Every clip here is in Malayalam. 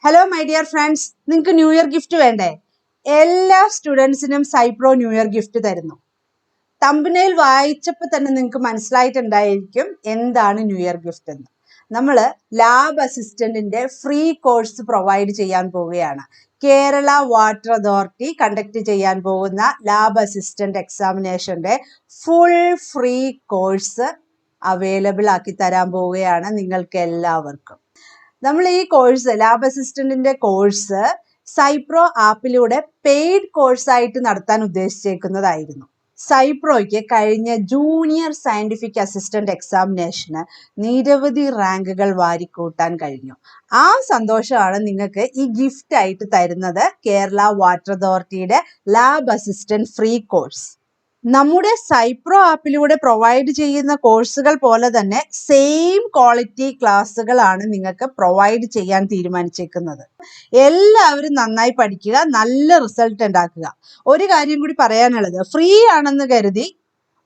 ഹലോ മൈ ഡിയർ ഫ്രണ്ട്സ്, നിങ്ങൾക്ക് ന്യൂ ഇയർ ഗിഫ്റ്റ് വേണ്ടേ? എല്ലാ സ്റ്റുഡൻസിനും സൈപ്രോ ന്യൂ ഇയർ ഗിഫ്റ്റ് തരുന്നു. തമ്പനയിൽ വായിച്ചപ്പോൾ തന്നെ നിങ്ങൾക്ക് മനസ്സിലായിട്ടുണ്ടായിരിക്കും എന്താണ് ന്യൂ ഇയർ ഗിഫ്റ്റ് എന്ന്. നമ്മൾ ലാബ് അസിസ്റ്റന്റിന്റെ ഫ്രീ കോഴ്സ് പ്രൊവൈഡ് ചെയ്യാൻ പോവുകയാണ്. കേരള വാട്ടർ അതോറിറ്റി കണ്ടക്ട് ചെയ്യാൻ പോകുന്ന ലാബ് അസിസ്റ്റന്റ് എക്സാമിനേഷന്റെ ഫുൾ ഫ്രീ കോഴ്സ് അവൈലബിൾ ആക്കി തരാൻ പോവുകയാണ് നിങ്ങൾക്ക് എല്ലാവർക്കും. നമ്മൾ ഈ കോഴ്സ് ലാബ് അസിസ്റ്റന്റിന്റെ കോഴ്സ് സൈപ്രോ ആപ്പിലൂടെ പെയ്ഡ് കോഴ്സായിട്ട് നടത്താൻ ഉദ്ദേശിച്ചേക്കുന്നതായിരുന്നു. സൈപ്രോയ്ക്ക് കഴിഞ്ഞ ജൂനിയർ സയന്റിഫിക് അസിസ്റ്റന്റ് എക്സാമിനേഷന് നിരവധി റാങ്കുകൾ വാരിക്കൂട്ടാൻ കഴിഞ്ഞു. ആ സന്തോഷമാണ് നിങ്ങൾക്ക് ഈ ഗിഫ്റ്റ് ആയിട്ട് തരുന്നത് കേരള വാട്ടർ അതോറിറ്റിയുടെ ലാബ് അസിസ്റ്റന്റ് ഫ്രീ കോഴ്സ്. നമ്മുടെ സൈപ്രോ ആപ്പിലൂടെ പ്രൊവൈഡ് ചെയ്യുന്ന കോഴ്സുകൾ പോലെ തന്നെ സെയിം ക്വാളിറ്റി ക്ലാസ്സുകളാണ് നിങ്ങൾക്ക് പ്രൊവൈഡ് ചെയ്യാൻ തീരുമാനിച്ചേക്കുന്നത്. എല്ലാവരും നന്നായി പഠിക്കുക, നല്ല റിസൾട്ട് ഉണ്ടാക്കുക. ഒരു കാര്യം കൂടി പറയാനുള്ളത്, ഫ്രീ ആണെന്ന് കരുതി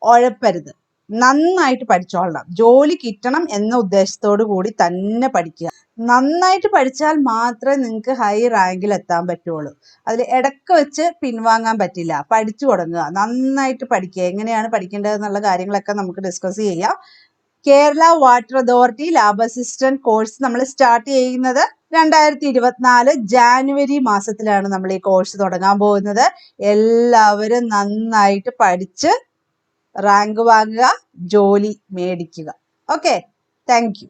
ഉഴപ്പരുത്. നന്നായിട്ട് പഠിച്ചോളണം. ജോലി കിട്ടണം എന്ന ഉദ്ദേശത്തോടു കൂടി തന്നെ പഠിക്കുക. നന്നായിട്ട് പഠിച്ചാൽ മാത്രമേ നിങ്ങൾക്ക് ഹൈ റാങ്കിൽ എത്താൻ പറ്റുള്ളൂ. അതിൽ ഇടയ്ക്ക് വെച്ച് പിൻവാങ്ങാൻ പറ്റില്ല. പഠിച്ചു തുടങ്ങുക, നന്നായിട്ട് പഠിക്കുക. എങ്ങനെയാണ് പഠിക്കേണ്ടതെന്നുള്ള കാര്യങ്ങളൊക്കെ നമുക്ക് ഡിസ്കസ് ചെയ്യാം. Kerala water authority lab assistant course നമ്മൾ സ്റ്റാർട്ട് ചെയ്യുന്നത് 2024 ജാനുവരി മാസത്തിലാണ് നമ്മൾ ഈ കോഴ്സ് തുടങ്ങാൻ പോകുന്നത്. എല്ലാവരും നന്നായിട്ട് പഠിച്ച് റാങ്ക് വാങ്ങുക, ജോലി മേടിക്കുക. Okay, thank you.